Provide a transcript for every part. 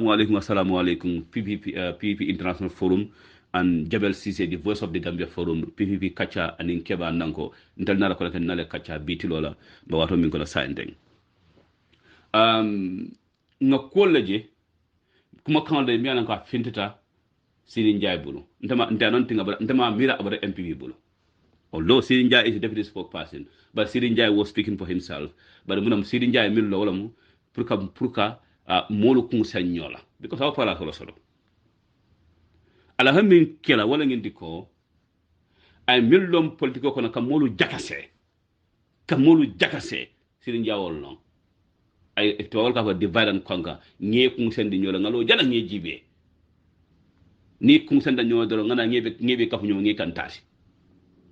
Assalamu alaikum. PPP International Forum and Jabel Cisse, the voice of the Gambia Forum, PPP Kacha and Inkeba Nanko, Internal Collective Nale Kacha, Bitilola, Bawato Minkola Sanding. No college, kuma kande miana ka fintita Seedy Njie bulu. Ntama thing about ntama mira about MPP bulu. Although Seedy Njie is a deputy spokesperson, but Seedy Njie was speaking for himself. But munam Seedy Njie mil lo wala mu purka molu kung sanyola because how pala solo ala hamin kela wala ngindi ko ay millom politiko kono kam molu jakase Seedy Njie wol non ay to wal ka divide and conquer nge kung sendi nyola ngalo jana nge jibe ni kung senda nyola doro ngana ngebe kafu nyola nge kantasi.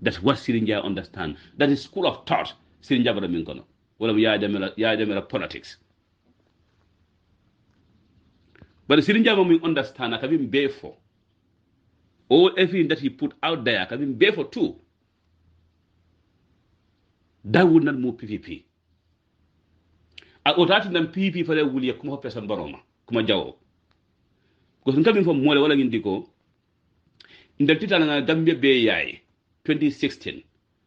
That's what Seedy Njie understand. That is school of thought Seedy Njie bada min kono wala ya demela politics. But Seedy Njie will understand I can be for all everything that he put out there I can be for too. That would not move PPP. I would have them PPP for the William come up person baroma kuma jawo. Because coming from Mole wala ngindiko in the title na Gambia Bay 2016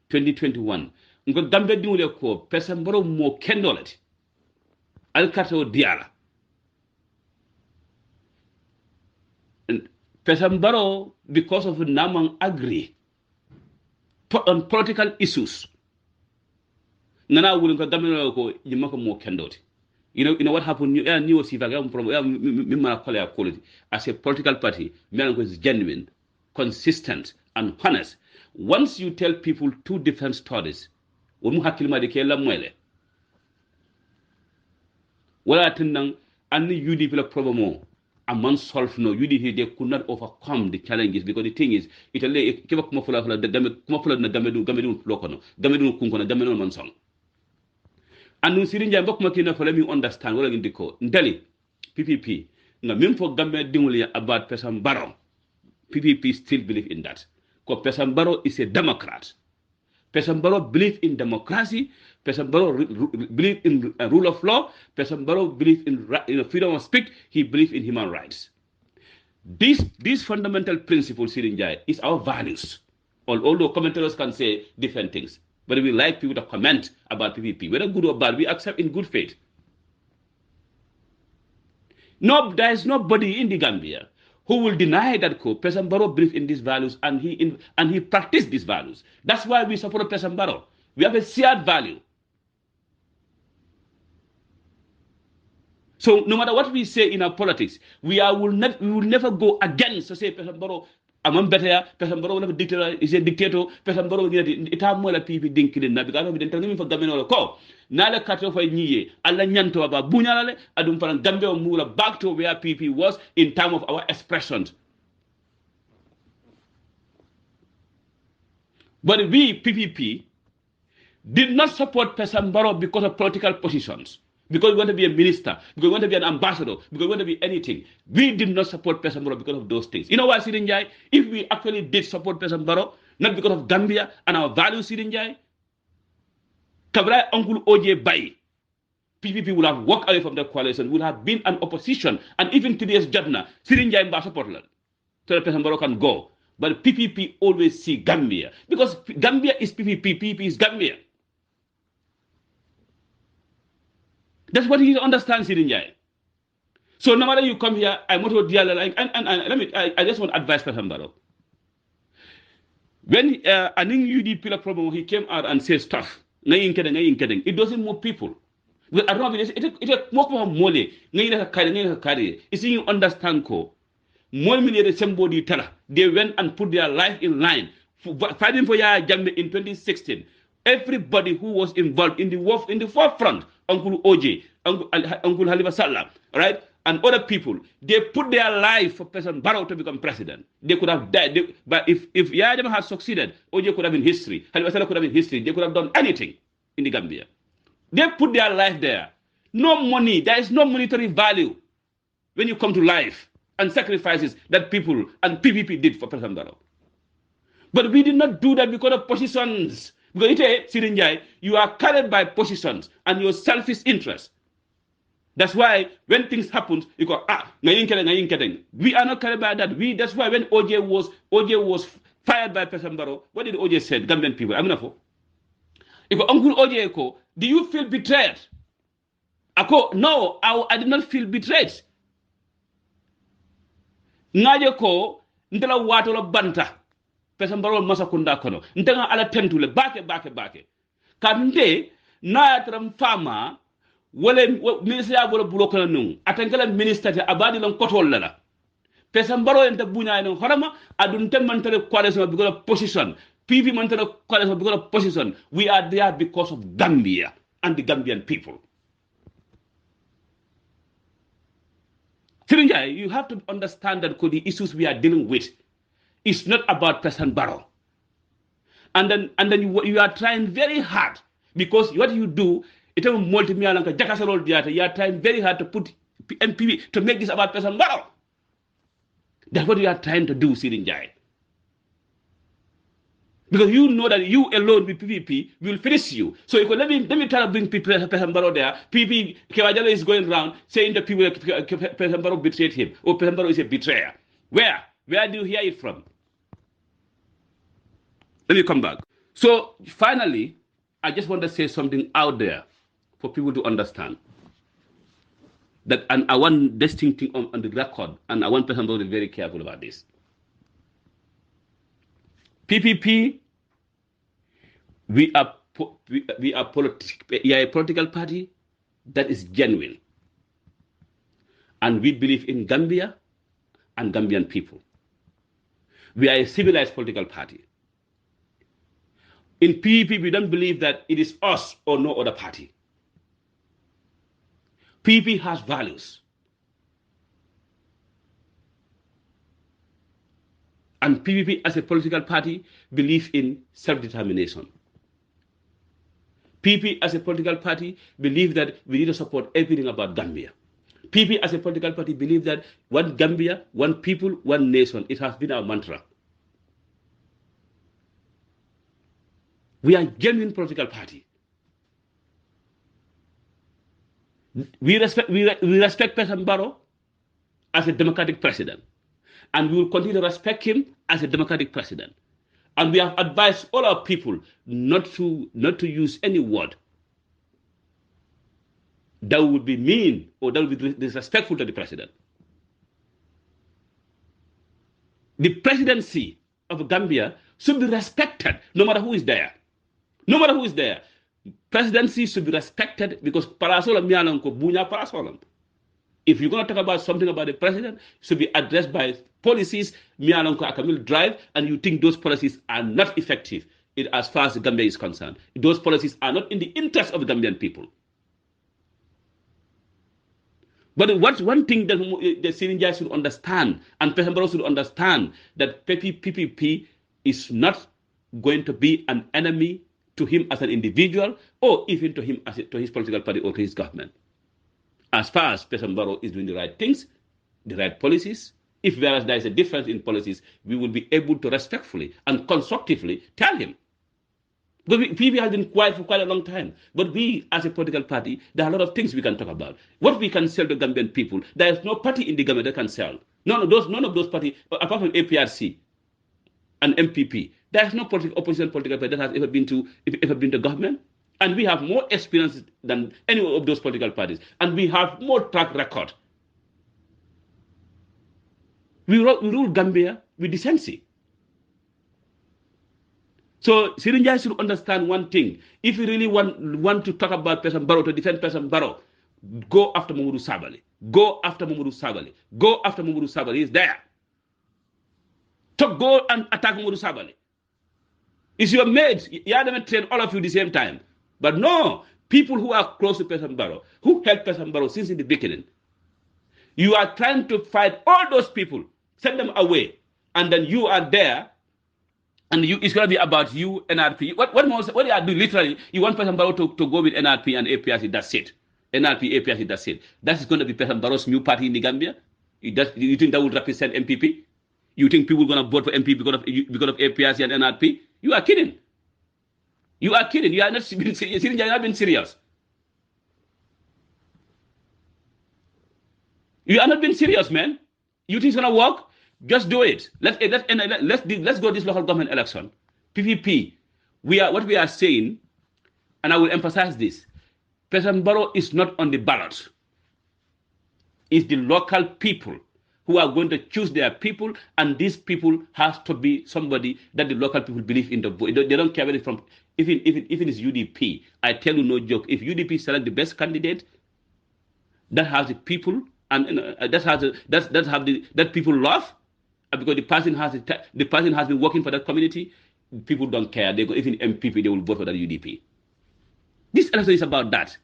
2021 ngo Gambia dingle ko person baro mo kendolet alkato diala Pesambaro, because of Namang agree on political issues. Nana will go more candid. You know what happened? New see quality as a political party, Melanco is genuine, consistent, and honest. Once you tell people two different stories, UDP problem among solve no UDP they could not overcome the challenges because the thing is Italy kiba kuma fula na gamedu lokono gamedu kunkono gamedu mansong anu Seedy Njie mbok makina for let me understand wala ngindiko ndali PPP nga même for gambe dinguli about Pesambaro PPP still believe in that because Pesambaro is a democrat. Pesambaro believe in democracy. Pesambaro believe in rule of law. Pesambaro believe in freedom of speech. He believes in human rights. These fundamental principles, Seedy Njie, is our values. Although commentators can say different things, but we like people to comment about PPP, whether good or bad. We accept in good faith. No, there is nobody in the Gambia who will deny that Pesambaro believes in these values and he practiced these values. That's why we support Pesambaro. We have a shared value. So no matter what we say in our politics, we will never go against to say Pesambaro among better Pesambaro is a dictator. Pesambaro itamola pipi dinkilin na because we didn't for government ko nala kato fa nyiye alla nyanto aba bunyalale adum faran gambe o mula back to where PP was in terms of our expressions. But we PPP did not support Pesambaro because of political positions. Because we want to be a minister, because we want to be an ambassador, because we want to be anything. We did not support Pesambaro because of those things. You know why, Seedy Njie? If we actually did support Pesambaro, not because of Gambia and our values, Seedy Njie, Kabrai Uncle OJ Bai, PPP would have walked away from the coalition, would have been an opposition, and even today's Jadna, Seedy Njie in Portland, so that Pesambaro can go. But PPP always see Gambia, because Gambia is PPP, PPP is Gambia. That's what he understands, Seedy Njie. So no matter you come here, I want to deal like I just want to advise Pesambaro. When an UDP problem, he came out and said stuff. It doesn't move people. But I don't know it more mole. It's you understand ko. Somebody tell they went and put their life in line fighting for Yaya Jammeh in 2016. Everybody who was involved in the forefront, Uncle OJ, Uncle Halifa Sallah, right, and other people, they put their life for President Barrow to become president. They could have died, but if Yaya Jammeh had succeeded, OJ could have been history, Halifa Sallah could have been history. They could have done anything in the Gambia. They put their life there. No money. There is no monetary value when you come to life and sacrifices that people and PPP did for President Barrow. But we did not do that because of positions. Because Seedy Njie, you are carried by positions and your selfish interests. That's why when things happen, you go, we are not carried by that. That's why when OJ was fired by President Barrow, what did OJ say? Gambian people, I'm not for. You go, Uncle OJ, do you feel betrayed? No, I did not feel betrayed. Ngaje ko ndela wato la banta President Barrow masakunda kono ntenga ala tentule bake kamde na tram fama wala ministre ya wala bulo kono nun atangala ministre ta abadi lan kotol la President Barrow enta bunya non horama adun temantale coalition because of position PV mantale coalition because of position. We are there because of Gambia and the Gambian people. Njie, you have to understand that the issues we are dealing with is not about President Barrow. And then you are trying very hard because what you do, you are trying very hard to put MPP to make this about President Barrow. That's what you are trying to do, Seedy Njie. Because you know that you alone with PPP will finish you. So you could, let me try to bring President Barrow there. 𝒂𝒂𝒏 is going around saying that people President Barrow betrayed him or President Barrow is a betrayer. Where do you hear it from? Let me come back. So finally, I just want to say something out there for people to understand. That, and I want this thing on the record, and I want President Barrow to be very careful about this. PPP, we are a political party that is genuine. And we believe in Gambia and Gambian people. We are a civilized political party. In PPP, we don't believe that it is us or no other party. PPP has values. And PPP as a political party believes in self-determination. PPP as a political party believes that we need to support everything about Gambia. PPP as a political party believes that one Gambia, one people, one nation. It has been our mantra. We are a genuine political party. We respect President Barrow as a democratic president. And we will continue to respect him as a democratic president. And we have advised all our people not to use any word that would be mean or that would be disrespectful to the president. The presidency of Gambia should be respected no matter who is there. No matter who is there. Presidency should be respected because parasolam mialanko bunya parasolam. If you're going to talk about something about the president, it should be addressed by policies mialanko akamil drive, and you think those policies are not effective as far as Gambia is concerned. Those policies are not in the interest of the Gambian people. But one thing that the Seedy Njie should understand, and President Barrow should understand, that PPP is not going to be an enemy to him as an individual, or even to him to his political party or to his government. As far as President Barrow is doing the right things, the right policies, if there is a difference in policies, we will be able to respectfully and constructively tell him. Because PPP has been quiet for quite a long time. But we, as a political party, there are a lot of things we can talk about. What we can sell to Gambian people, there is no party in the government that can sell. None of those parties, apart from APRC and MPP, there is no opposition political party that has ever been to government. And we have more experience than any of those political parties. And we have more track record. We rule Gambia with decency. So Seedy Njie should understand one thing. If you really want to talk about President Barrow, to defend President Barrow, go after Mamadou Sabally. Go after Mamadou Sabally. Go after Mamadou Sabally. He's there. To go and attack Mamadou Sabally. It's your mate. You had them train all of you at the same time. But no, people who are close to President Barrow, who helped President Barrow since in the beginning, you are trying to fight all those people, send them away, and then you are there, and it's going to be about you, NRP. What do you are doing? Literally, you want President Barrow to go with NRP and APRC, that's it. NRP, APRC, that's it. That is going to be President Barrow's new party in the Gambia? You think that would represent MPP? You think people are going to vote for MPP because of APRC and NRP? You are kidding. You are kidding. You are not being serious. You are not being serious. You are not being serious, man. You think it's gonna work? Just do it. Let's go this local government election. PPP. What we are saying, and I will emphasize this. President Barrow is not on the ballot. It's the local people who are going to choose their people, and these people have to be somebody that the local people believe in. They don't care whether it's from, if it is UDP. I tell you no joke. If UDP select the best candidate, that has the people, and that people love, because the person has been working for that community. People don't care. They go, even MPP, they will vote for that UDP. This election is about that.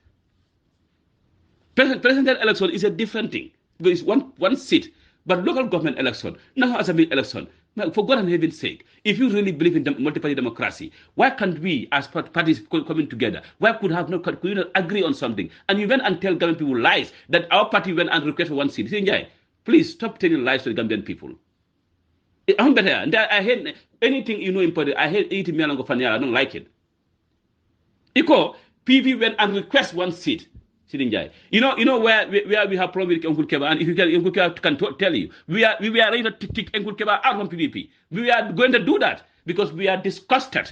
Presidential election is a different thing, because it's one seat. But local government election, national assembly election, for God and heaven's sake, if you really believe in multi-party democracy, why can't we, as parties coming together, could we not agree on something? And you went and tell Gambian people lies that our party went and requested for one seat. Njie, please stop telling lies to the Gambian people. I'm better. And I hate anything important. I hate eating Mialango Fanyala. I don't like it. Iko, PV went and request one seat. You know where we have problem with 𝒂𝒄𝒄𝒏, and if 𝒂𝒄𝒄𝒏 can tell you, we are ready to kick 𝒂𝒄𝒄𝒏 out from PVP. We are going to do that because we are disgusted.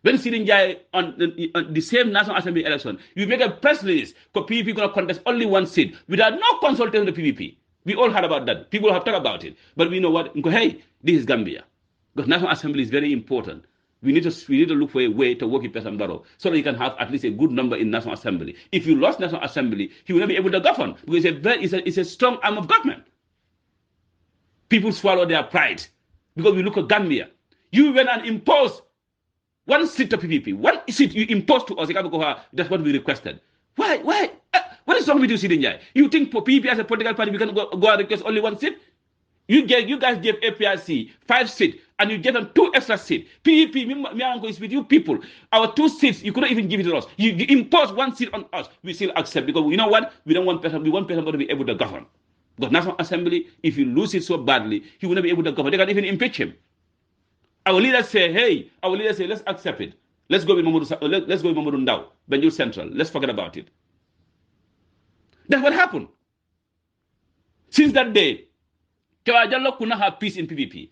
When Seedy on the same National Assembly election, you make a press release because PVP going to contest only one seat without no consultation with the PVP. We all heard about that. People have talked about it, but we know what. Hey, this is Gambia, because National Assembly is very important. We need to look for a way to work with President Barrow so that he can have at least a good number in National Assembly. If you lost National Assembly, he will not be able to govern, because it's a strong arm of government. People swallow their pride because we look at Gambia. You went and imposed one seat to PPP. One seat you imposed to us. That's what we requested. Why? What is wrong with you, Seedy? You think for PPP as a political party we can go and request only one seat? You guys gave APRC 5 seats, and you gave them 2 extra seats. PPP, is with you people. Our 2 seats, you couldn't even give it to us. You imposed 1 seat on us. We still accept, because you know what? We want President to be able to govern. Because National Assembly, if you lose it so badly, he will not be able to govern. They can even impeach him. Our leaders say, let's accept it. Let's go with Mamadou Ndao, Banjul Central. Let's forget about it. That's what happened. Since that day, Chiwawa could not have peace in PVP.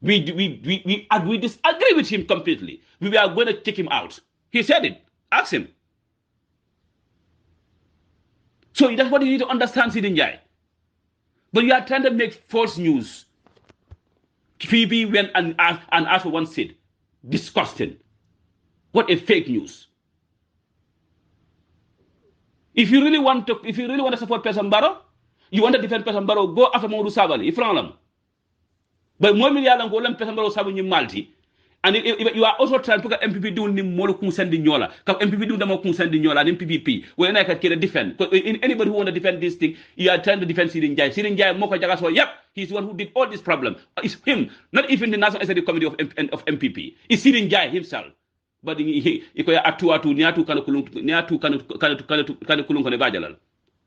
We disagree with him completely. We are going to kick him out. He said it. Ask him. So that's what you need to understand, Seedy. But you are trying to make false news. PVP went and asked for 1 seat. Disgusting. What a fake news. If you really want to support President Barrow, you want to defend President Barrow, go after Mamadou Sabally, Ifranlam. But more million go President Barrow Sabally Malti. And you are also trying to get MPP doing the more Kunsendi Nyola. Because MPP do the more Kunsendi Nyola and MPP. When I can defend. Because anybody who want to defend this thing, you are trying to defend Seedy. Seedy Moka Jagaso, yep, he's the one who did all this problem. It's him, not even the National Executive Committee of MPP. It's Seedy himself. But he atu niatu kanu kulung kone bajalal.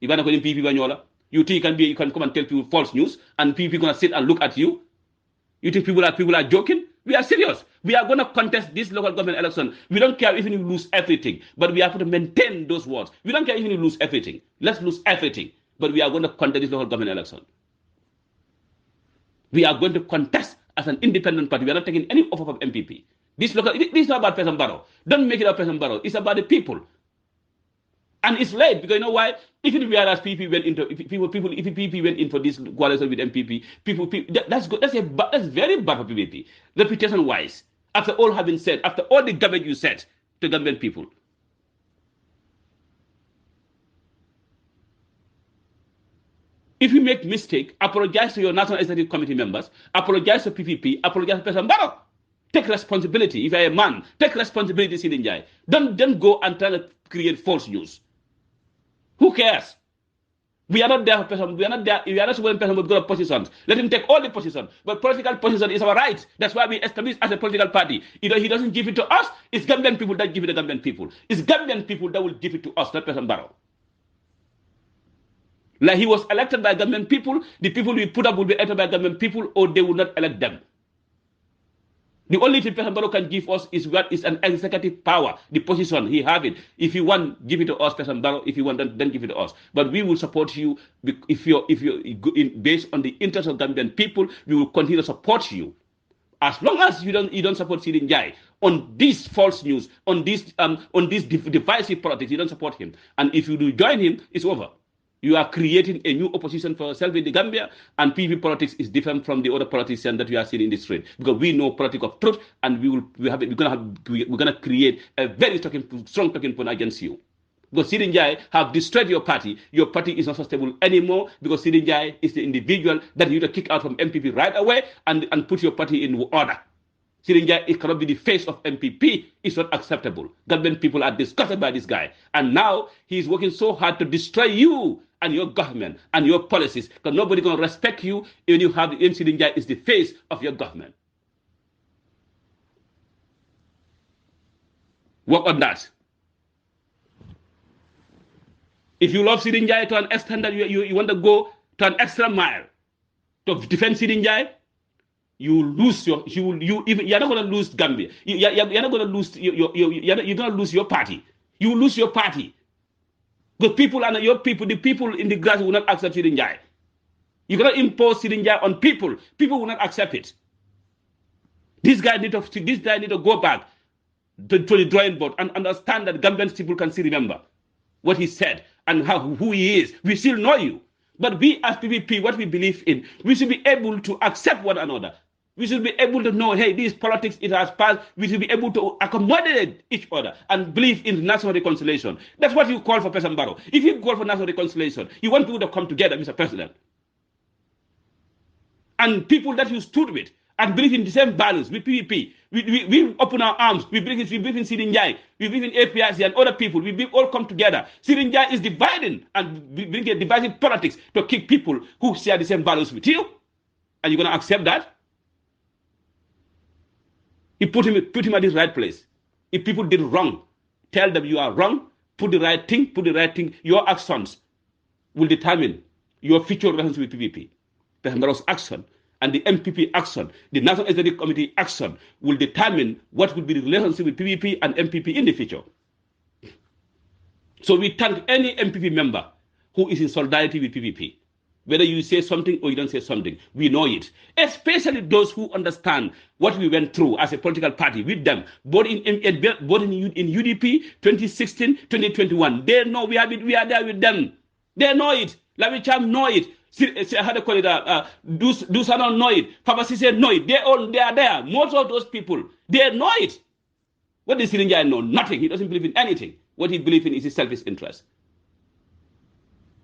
Ibana ko MPP banyola. You think you can come and tell people false news, and people gonna sit and look at you? You think people are joking? We are serious. We are gonna contest this local government election. We don't care even if you lose everything, but we have to maintain those words. We don't care even if you lose everything. Let's lose everything, but we are going to contest this local government election. We are going to contest as an independent party. We are not taking any offer of MPP. This is not about President Barrow. Don't make it about President Barrow. It's about the people. And it's late, because you know why? Even if we are as PPP went into, if PPP went in for this coalition with MPP, that's very bad for PPP, reputation wise. After all have been said, after all the garbage you said to Gambian people. If you make mistake, apologize to your National Executive Committee members, apologize to PPP, apologize to President Barrow. Take responsibility. If you're a man, take responsibility, Seedy. Don't go and try to create false news. Who cares? We are not there for person. We are not there. We are not one person with good positions. Let him take all the positions. But political position is our right. That's why we established as a political party. He doesn't give it to us. It's Gambian people that give it to Gambian people. It's Gambian people that will give it to us, not President Barrow. Like he was elected by Gambian people, the people we put up will be elected by Gambian people, or they will not elect them. The only thing President Barrow can give us is what is an executive power, the position he have it. If you want, give it to us, President Barrow. If you want, then give it to us. But we will support you if you're based on the interest of Gambian people. We will continue to support you as long as you don't support Seedy Njie on this false news, on this divisive politics. You don't support him, and if you do join him, it's over. You are creating a new opposition for yourself in the Gambia, and PV politics is different from the other politicians that we are seeing in the street. Because we know politics of truth, and we're gonna create a very strong talking point against you. Because Seedy Njie have destroyed your party. Your party is not sustainable anymore because Seedy Njie is the individual that you need to kick out from MPP right away and put your party in order. Seedy Njie, it cannot be the face of MPP. It's not acceptable. Government people are disgusted by this guy, and now he's working so hard to destroy you and your government and your policies, because nobody gonna respect you when you have the Seedy Njie is the face of your government. Work on that. If you love Seedy Njie to an extent that you want to go to an extra mile to defend Seedy Njie, you're not gonna lose Gambia. You're not gonna lose you're gonna lose your party. You will lose your party. Because people are not your people. The people in the grass will not accept Seedy Njie. You cannot impose Seedy Njie on people. People will not accept it. This guy need to go back to the drawing board and understand that Gambian people can still remember what he said and who he is. We still know you. But we as PVP, what we believe in, we should be able to accept one another. We should be able to know, hey, this politics, it has passed. We should be able to accommodate each other and believe in national reconciliation. That's what you call for President Barrow. If you call for national reconciliation, you want people to come together, Mr. President. And people that you stood with and believe in the same values with PVP. We open our arms. We believe in Seedy Njie. We believe in APRC and other people. We all come together. Seedy Njie is dividing and bringing divisive politics to kick people who share the same values with you. Are you going to accept that? You put him at the right place. If people did wrong, tell them you are wrong. Put the right thing. Your actions will determine your future relationship with PVP. President Barrow's action and the MPP action, the National Executive Committee action will determine what will be the relationship with PVP and MPP in the future. So we thank any MPP member who is in solidarity with PVP. Whether you say something or you don't say something, we know it. Especially those who understand what we went through as a political party with them, both in UDP 2016, 2021. They know we are there with them. They know it. Lavi Cham know it. How to call it? Dusano know it. Papa Sise know it. They are there. Most of those people, they know it. What does Seedy Njie know? Nothing. He doesn't believe in anything. What he believes in is his selfish interest.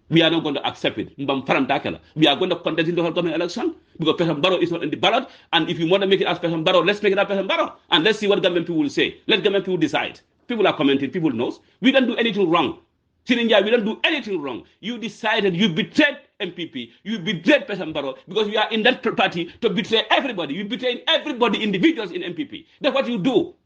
We are not going to accept it. We are going to contest in the whole government election because President Barrow is not in the ballot. And if you want to make it as President Barrow, let's make it as President Barrow. And let's see what government people will say. Let government people decide. People are commenting. People knows. We don't do anything wrong. Seedy Njie, we don't do anything wrong. You decided, you betrayed MPP. You betrayed President Barrow because you are in that party to betray everybody. You betray everybody, individuals in MPP. That's what you do.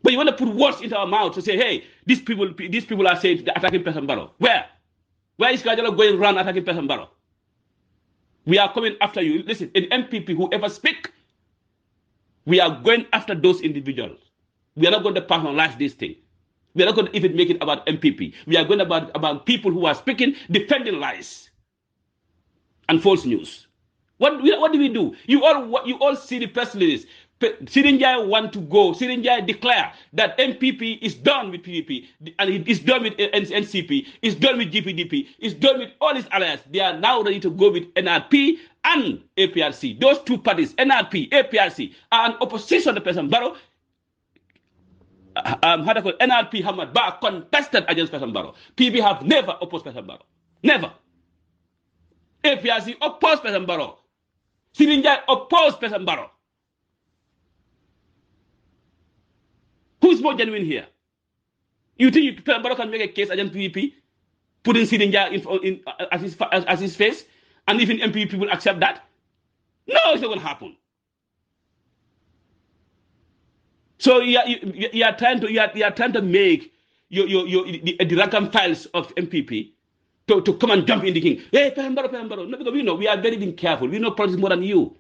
But you want to put words into our mouth to say, hey, these people are saying attacking President Barrow. Where? Where is Kajalo going around attacking President Barrow? We are coming after you. Listen, in MPP, whoever speak, we are going after those individuals. We are not going to personalize this thing. We are not going to even make it about MPP. We are going about people who are speaking, defending lies and false news. What do we do? You all see the press release. Seedy Njie want to go. Seedy Njie declare that MPP is done with PVP and it is done with NCP, it's done with GPDP, it's done with all these alliance. They are now ready to go with NRP and APRC. Those two parties, NRP, APRC, are an opposition to President Barrow. NRP Hamad Ba contested against President Barrow. PB have never opposed President Barrow. Never. APRC opposed President Barrow. Seedy Njie opposed President Barrow. Who's more genuine here? You think President Barrow can make a case against PVP, putting Seedy Njie as his face, and even MPP will accept that? No, it's not going to happen. So you are trying to make the rank files of MPP to come and jump in the king. Hey, President Barrow. No, because we know we are very being careful. We know politics more than you.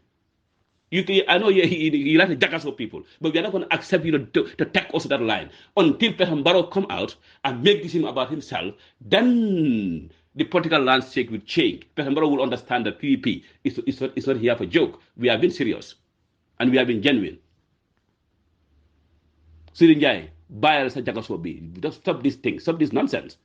I know you like to jackass of people, but we are not going to accept you to take us to that line until President Barrow come out and make this about himself. Then the political landscape will change. President Barrow will understand that PVP is not here for joke. We have been serious, and we have been genuine. Seedy Njie, bayal sa jackass of be. Just stop this thing. Stop this nonsense.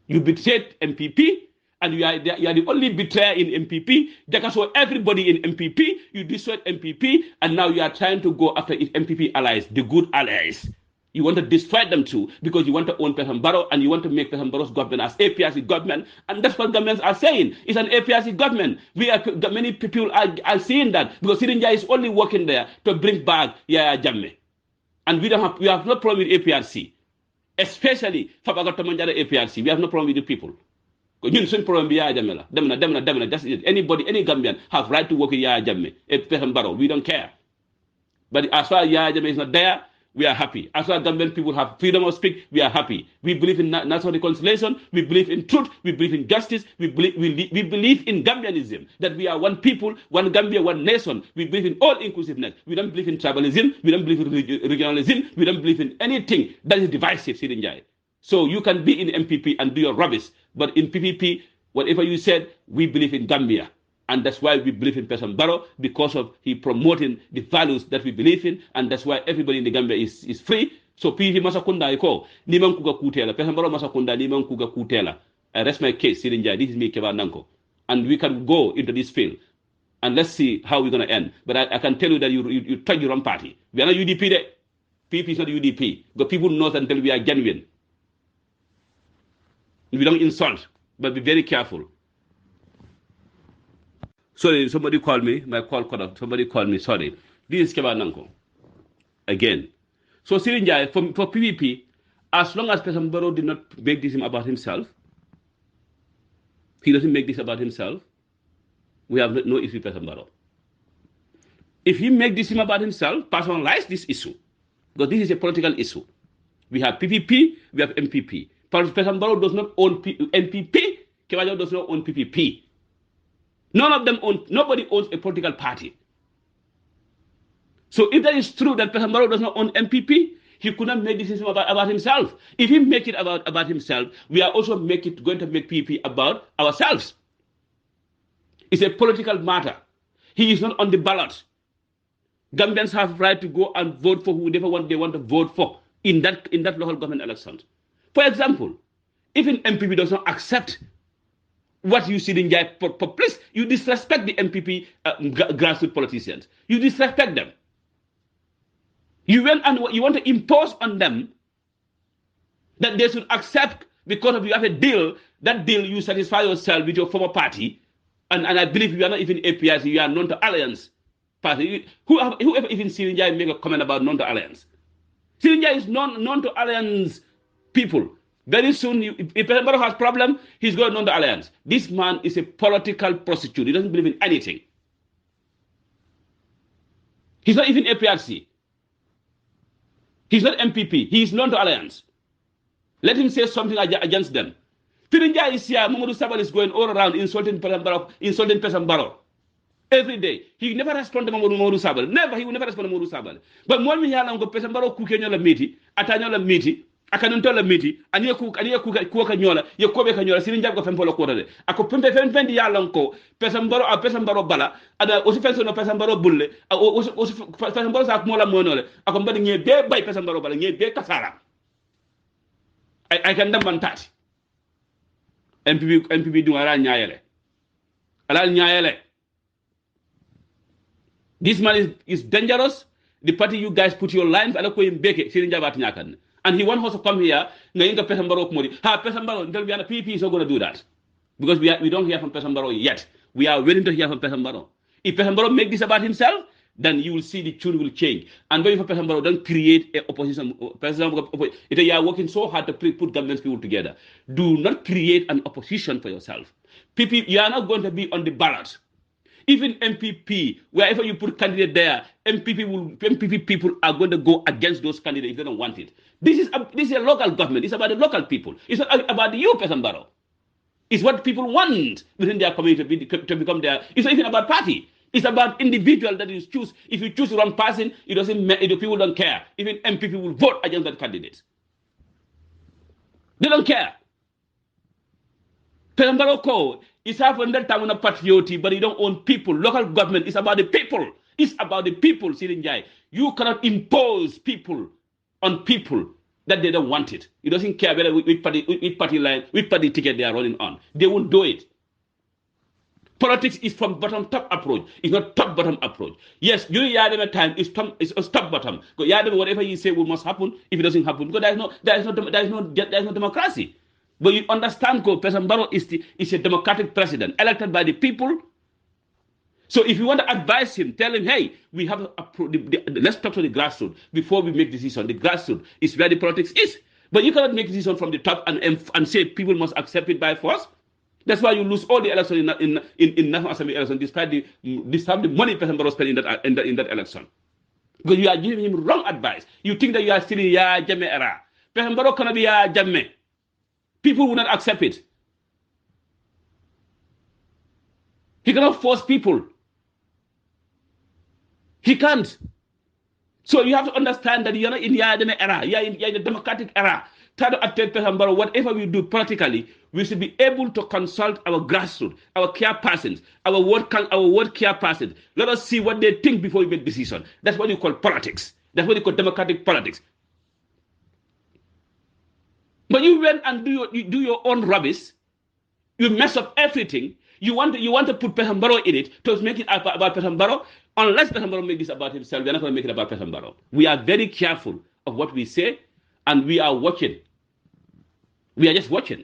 You betrayed MPP. And you are the only betrayer in MPP. Jakaso everybody in MPP. You destroyed MPP, and now you are trying to go after MPP allies, the good allies. You want to destroy them too because you want to own President Barrow and you want to make President Barrow's government as APRC government, and that's what governments are saying. It's an APRC government. Many people are saying that because Seedy Njie is only working there to bring back Yaya Jammeh, and we have no problem with APRC, especially Fabakary Tombong APRC. We have no problem with the people. Ñun suñ problème bi Yaya Jammeh la dem na that's it. Anybody, any Gambian have right to work with Yaya Jammeh, President Barrow. We don't care. But as far as Yaya Jammeh is not there, we are happy. As far as Gambian people have freedom of speech, we are happy. We believe in national reconciliation. We believe in truth. We believe in justice. We believe in Gambianism, that we are one people, one Gambia, one nation. We believe in all inclusiveness. We don't believe in tribalism. We don't believe in regionalism. We don't believe in anything that is divisive, Seedy Njie. So you can be in MPP and do your rubbish, but in PPP, whatever you said, we believe in Gambia. And that's why we believe in President Barrow, because of he promoting the values that we believe in, and that's why everybody in the Gambia is free. So PPP masakunda iko, ni kuga kutela, President Barrow masakunda ni kuga kutela. I rest my case, Seedy Njie, this is me, Keba Nanko. And we can go into this field, and let's see how we're going to end. But I can tell you that you touch your own party. We are not UDP there. PPP is not UDP. Because people know that until we are genuine. We don't insult, but be very careful. Sorry, somebody called me. My call cut off. Somebody called me. Sorry. This is Keba Nanko. Again. So Seedy Njie, for PVP, as long as President Barrow did not make this about himself, he doesn't make this about himself, we have no issue with President Barrow. If he make this about himself, personalize this issue, because this is a political issue. We have PPP, we have MPP. President Barrow does not own NPP, Keba does not own PPP. None of them own, nobody owns a political party. So if that is true that President Barrow does not own MPP, he could not make decisions about himself. If he make it about himself, we are also going to make PPP about ourselves. It's a political matter. He is not on the ballot. Gambians have right to go and vote for whoever they want to vote for in that local government election. For example, if an MPP does not accept what you see in Njie, please, you disrespect the MPP grassroots politicians. You disrespect them. You went and you want to impose on them that they should accept, because of you have a deal, that deal you satisfy yourself with your former party, and I believe you are not even APRC, you are non-to-alliance party. Whoever even Seedy Njie make a comment about non-to-alliance? Seedy Njie is non-to-alliance people. Very soon, if President Barrow has problem, he's going non-to-alliance. This man is a political prostitute. He doesn't believe in anything. He's not even APRC. He's not MPP. He is non-to-alliance. Let him say something against them. Seedy Njie is here. Mamadou Sabal is going all around insulting President Barrow. Every day. He never responds to Mamadou Sabal. Never. He will never respond to Mamadou Sabal. But when we hear President Barrow cooking la miti, atanyola miti, akanontola miti, aniye kuka nyola, ye kobe kanyola, Seedy Njie ko fempola kota de. Ako pempe fendi ya lanko, President Barrow bala, ada osi fenso no President Barrow bulle, osi President Barrow sa mola monole, ako mbadi nye be bay President Barrow bala, nye be kasara. I can them tati. MPP do ala nyayele. Ala nyayele. This man is dangerous. The party you guys put your lines, ala ko yimbeke Seedy Njie bat nyakan. And he wants us to come here, na inga President Barrow kumodi. President Barrow, until we are PPP is not going to do that. Because we don't hear from President Barrow yet. We are waiting to hear from President Barrow. If President Barrow make this about himself, then you will see the tune will change. And when President Barrow don't create an opposition, you are working so hard to put government people together. Do not create an opposition for yourself. PP, you are not going to be on the ballot. Even MPP, wherever you put candidate there, MPP people are going to go against those candidates if they don't want it. This is a local government. It's about the local people. It's not about you, President Barrow. It's what people want within their community to become their. It's not even about party. It's about individual that you choose. If you choose the wrong person, it doesn't matter. People don't care. Even MPP will vote against that candidate. They don't care. Perambaroko is having that time on a patriotic, but you don't own people. Local government is about the people. It's about the people, Seedy Njie. You cannot impose people on people that they don't want it. It doesn't care whether which party line, which party ticket they are running on. They won't do it. Politics is from bottom-top approach. It's not top-bottom approach. Yes, during Yadema time, it's top-bottom. Because Yadema, whatever you say must happen. If it doesn't happen, because there is no democracy. But you understand, President Barrow is a democratic president elected by the people. So if you want to advise him, tell him, hey, we have let's talk to the grassroots before we make decision. The grassroots is where the politics is. But you cannot make decision from the top and say people must accept it by force. That's why you lose all the elections in National Assembly election, despite the money President Barrow spent in that election. Because you are giving him wrong advice. You think that you are still in Ya Jammeh era. President Barrow cannot be Ya Jammeh. People will not accept it. He cannot force people. He can't. So you have to understand that you're not in Ya Jammeh era. You're in the democratic era. Try to attend President Barrow. Whatever we do politically, we should be able to consult our grassroots, our care persons, our ward care persons. Let us see what they think before we make decision. That's what you call politics. That's what you call democratic politics. But you went and do your own rubbish. You mess up everything. You want to put President Barrow in it to make it about President Barrow. Unless President Barrow makes this about himself, we're not going to make it about President Barrow. We are very careful of what we say, and we are watching. We are just watching.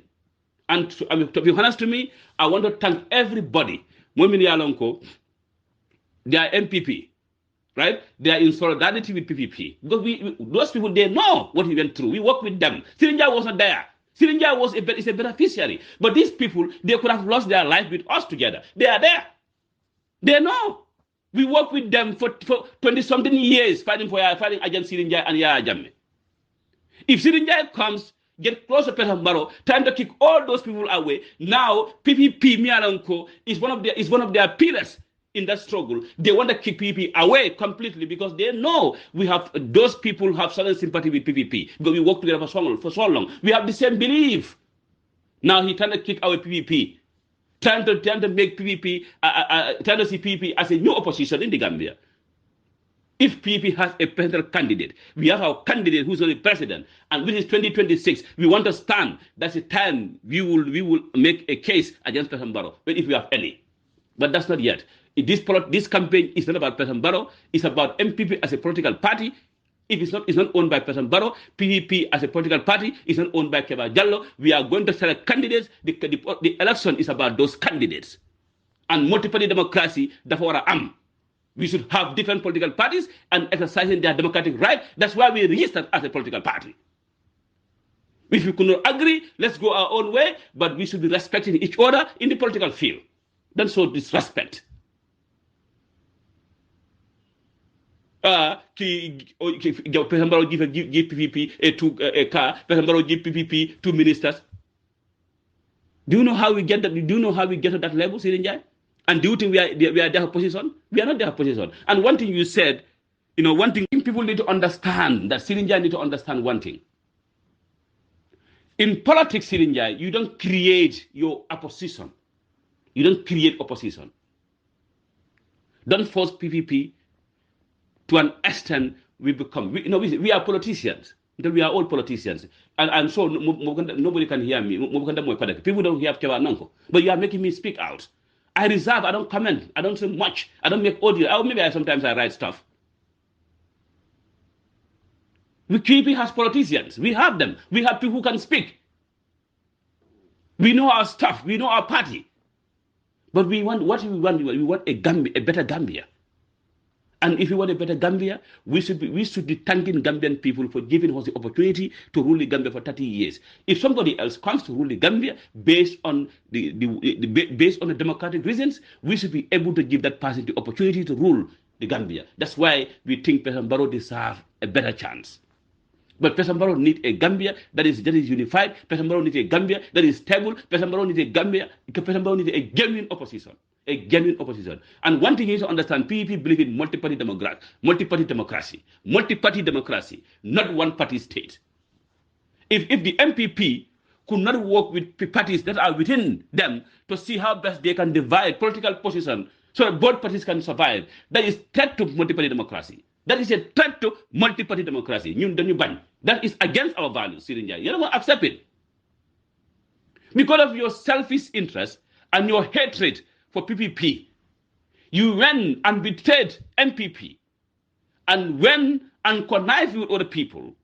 And to be honest to me, I want to thank everybody. Momini Alonko, they are MPP, right? They are in solidarity with PPP. Because those people, they know what we went through. We work with them. Seedy Njie was not there. Seedy Njie is a beneficiary. But these people, they could have lost their life with us together. They are there. They know. We work with them for 20-something years fighting against Seedy Njie and Ya Jammeh. If Seedy Njie comes, get close to President Barrow, time to kick all those people away. Now, PPP, Mialanko, is one of their pillars in that struggle. They want to kick PPP away completely because they know those people have certain sympathy with PPP because we work together for so long. We have the same belief. Now he trying to kick away PPP, trying to make PPP, trying to see PPP as a new opposition in the Gambia. If PPP has a presidential candidate, we have our candidate who's on the president, and which is 2026, we want to stand. That's the time we will make a case against President Barrow, but if we have any. But that's not yet. This campaign is not about President Barrow. It's about MPP as a political party. If it's not owned by President Barrow, PPP as a political party is not owned by Keba Jallo. We are going to select candidates. The election is about those candidates. And multi-party democracy, therefore, we should have different political parties and exercising their democratic right. That's why we registered as a political party. If we could not agree, let's go our own way, but we should be respecting each other in the political field. Don't show disrespect. President Barrow give PPP a car. President Barrow give PPP 2 ministers. Do you know how we get that? Do you know how we get to that level, Seedy Njie? And do you think we are their position? We are not their position. And one thing you said, one thing people need to understand, that Seedy Njie need to understand one thing. In politics, Seedy Njie, you don't create your opposition. You don't create opposition. Don't force PPP to an extent we become. We are politicians. We are all politicians. And I'm sure nobody can hear me. People don't hear Kewa. But you are making me speak out. I reserve, I don't comment, I don't say much, I don't make audio. Maybe sometimes I write stuff. PPP has politicians. We have them. We have people who can speak. We know our stuff. We know our party. But we want we want a better Gambia. And if we want a better Gambia, we should be thanking Gambian people for giving us the opportunity to rule the Gambia for 30 years. If somebody else comes to rule the Gambia based on the democratic reasons, we should be able to give that person the opportunity to rule the Gambia. That's why we think President Barrow deserves a better chance. But President Barrow needs a Gambia that is unified. President Barrow needs a Gambia that is stable. President Barrow needs a genuine opposition. a genuine opposition. And one thing you need to understand, PPP believe in multi-party democracy, not one-party state. If the MPP could not work with parties that are within them to see how best they can divide political position so that both parties can survive, that is threat to multi-party democracy. That is a threat to multi-party democracy. That is against our values, Syrinja. You don't accept it. Because of your selfish interest and your hatred for PPP, you went and betrayed MPP and went and connived with other people.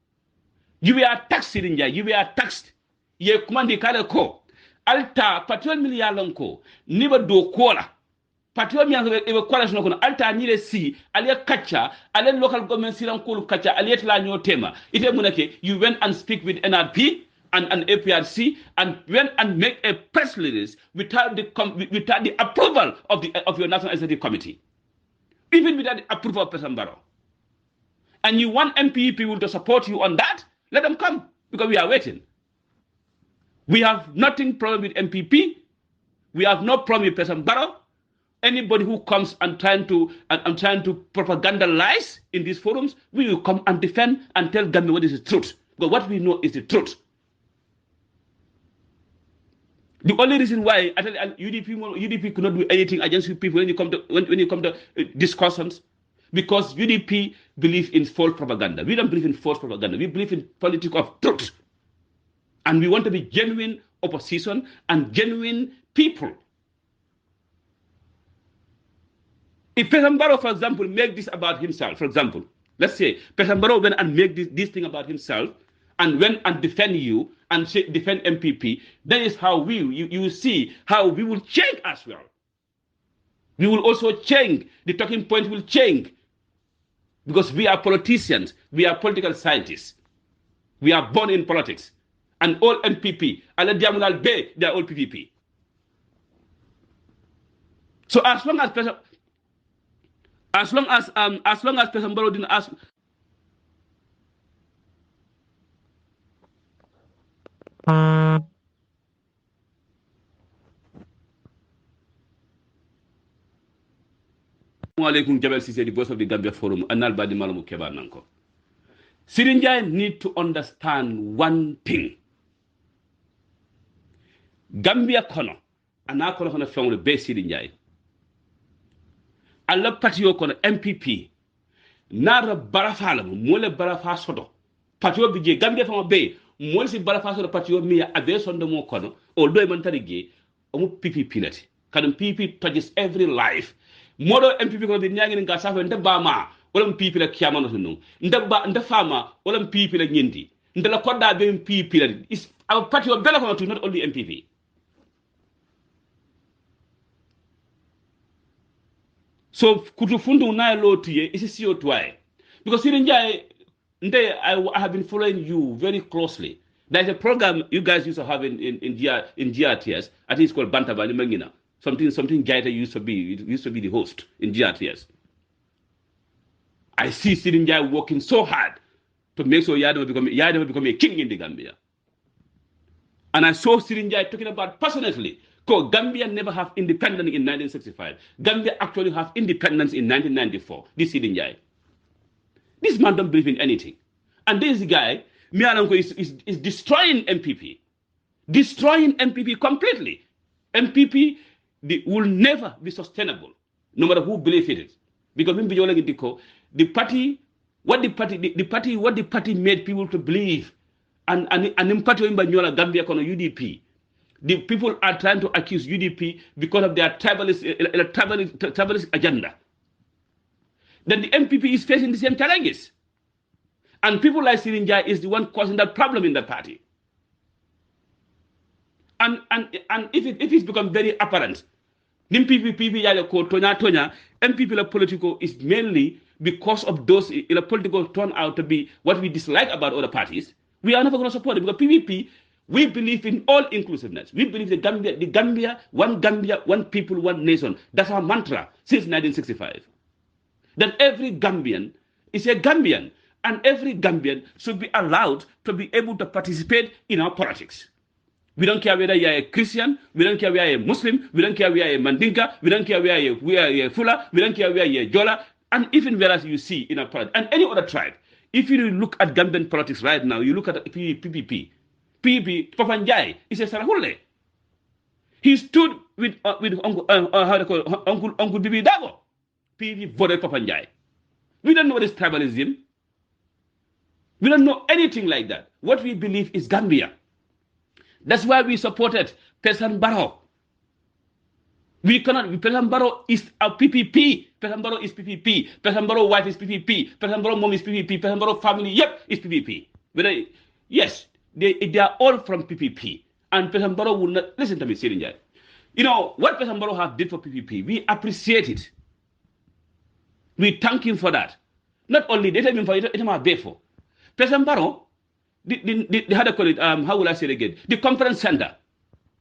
You were taxed, Syrinja. You were taxed. Ye kumandi kale ko. Alta patron milialon ko. Niba do kola. Patron milialon ebe kola shino kono. Alta nile si. Alia kacha. Alia local government silang kulu kacha. Alia tila nyo tema. Ite munake. You went and speak with NRP and APRC and went and make a press release without the approval of your National Executive Committee. Even without the approval of President Barrow. And you want MPP people to support you on that? Let them come, because we are waiting. We have nothing problem with MPP. We have no problem with President Barrow. Anybody who comes and trying to propagandalize in these forums, we will come and defend and tell Gambia what is the truth. But what we know is the truth. The only reason why I tell you, UDP could not do anything against you people when you come to discussions, because UDP believe in false propaganda. We don't believe in false propaganda. We believe in politics of truth. And we want to be genuine opposition and genuine people. If President Barrow, for example, make this about himself, for example, let's say President Barrow went and make this thing about himself and went and defend you and defend MPP, that is how you see how we will change as well. We will also change. The talking point will change. Because we are politicians. We are political scientists. We are born in politics. And all MPP, 𝒂𝒄𝒄𝒏, they are all PPP. So as long as President Barrow didn't ask. Assalamualaikum 𝒂𝒄𝒄𝒏, the voice of the Gambia Forum. Anal badi malamu keba nanko. Syrinja need to understand one thing. Gambia kono, ana kono family be Syrinja. Allah patio kono MPP. Nara barafala mole barafa sodo. Patio bije Gambia fama be mole si barafa sodo patio mi ave sondo mo kono. Although man tarige omu PPP lati. Kadum PPP touches every life. Modo MPP ko be nyangi nga safa ndeba ma wala MPP la kiyama no sunu ndeba fama wala MPP la nyindi ndela kodda be MPP la is our party of bela ko to not only MPP. So kutu fundu na lo tiye isi sio twae because Syrinja I have been following you very closely. There's a program you guys used to have in GRTS. I think it's called Bantabali Mangina. Something Gaita used to be the host in GRTS. I see Syrinja working so hard to make sure Yadama become a king in the Gambia. And I saw Syrinja talking about passionately, because Gambia never have independence in 1965. Gambia actually have independence in 1994. This Syrinja. This man don't believe in anything. And this guy, Mialanko, is destroying MPP. Destroying MPP completely. MPP will never be sustainable, no matter who believes it is. Because the party made people to believe, and in party in Banyola, Gambia, UDP. The people are trying to accuse UDP because of their tribalist agenda. Then the MPP is facing the same challenges. And people like Syrinja is the one causing that problem in the party. And if it's become very apparent, MPP la political is mainly because of those political turn out to be what we dislike about other parties. We are never going to support it because PPP, we believe in all inclusiveness. We believe the Gambia, one people, one nation. That's our mantra since 1965. That every Gambian is a Gambian, and every Gambian should be allowed to be able to participate in our politics. We don't care whether you're a Christian, we don't care whether you're a Muslim, we don't care whether you're a Mandinka, we don't care whether you're a Fula, we don't care whether you're a Jola, and even whereas you see in a part, and any other tribe. If you look at Gambian politics right now, you look at PPP. PPP, Papa Njie is a Sarahule. He stood with Uncle Bibi Dago. PPP voted Papa Njie. We don't know this tribalism. We don't know anything like that. What we believe is Gambia. That's why we supported President Barrow. We cannot. President Barrow is a PPP. President Barrow is PPP. President Barrow wife is PPP. President Barrow mom is PPP. President Barrow family, yep, is PPP. Yes, they are all from PPP. And President Barrow will not listen to me, Seedy. You know what President Barrow have did for PPP. We appreciate it. We thank him for that. Not only they tell him for it, for President Barrow. They had to call it, how will I say it again? The conference center.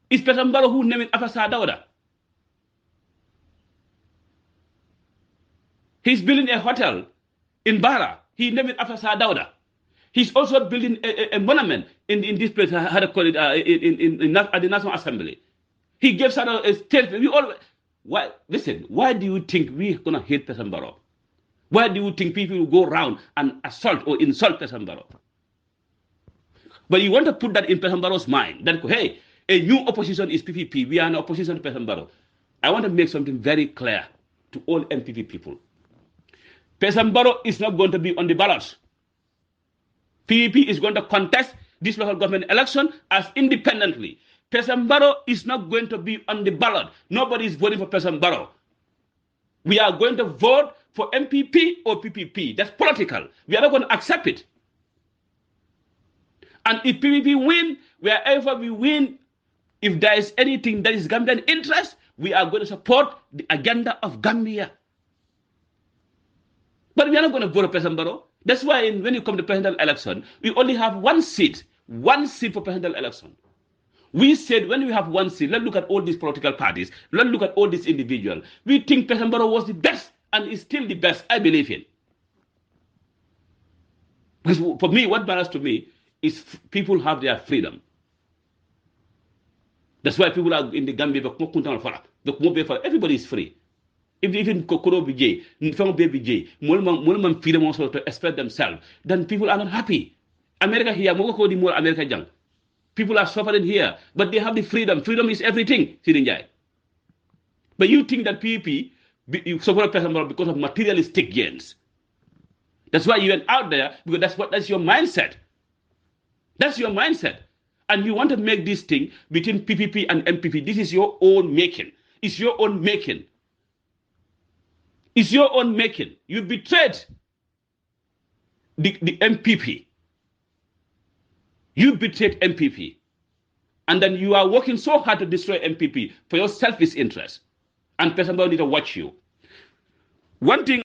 It's President Barrow who named it after Sadauda. He's building a hotel in Bara. He named it after Sadauda. He's also building a monument in this place, how to call it, at the National Assembly. He gave Sadauda a state. Why do you think we're going to hate President Barrow? Why do you think people will go around and assault or insult President Barrow? But you want to put that in President Barrow's mind, that, hey, a new opposition is PPP. We are an opposition to President Barrow. I want to make something very clear to all MPP people. President Barrow is not going to be on the ballot. PPP is going to contest this local government election as independently. President Barrow is not going to be on the ballot. Nobody is voting for President Barrow. We are going to vote for MPP or PPP. That's political. We are not going to accept it. And if PPP win, wherever we win, if there is anything that is Gambian interest, we are going to support the agenda of Gambia. But we are not going to vote for President Barrow. That's why when you come to presidential election, we only have one seat for presidential election. We said when we have one seat, let's look at all these political parties, let's look at all these individuals. We think President Barrow was the best and is still the best, I believe in. Because for me, what matters to me is people have their freedom. That's why people are in the Gambia, everybody is free. Even 𝒂𝒄𝒄𝒏𝒏, freedom also to express themselves, then people are not happy. America here, America young. People are suffering here, but they have the freedom. Freedom is everything, Seedy. But you think that PPP, you support President Barrow because of materialistic gains. That's why you went out there, because that's your mindset. That's your mindset. And you want to make this thing between PPP and MPP. This is your own making. It's your own making. It's your own making. You betrayed the MPP. You betrayed MPP. And then you are working so hard to destroy MPP for your selfish interest. And President Barrow need to watch you. One thing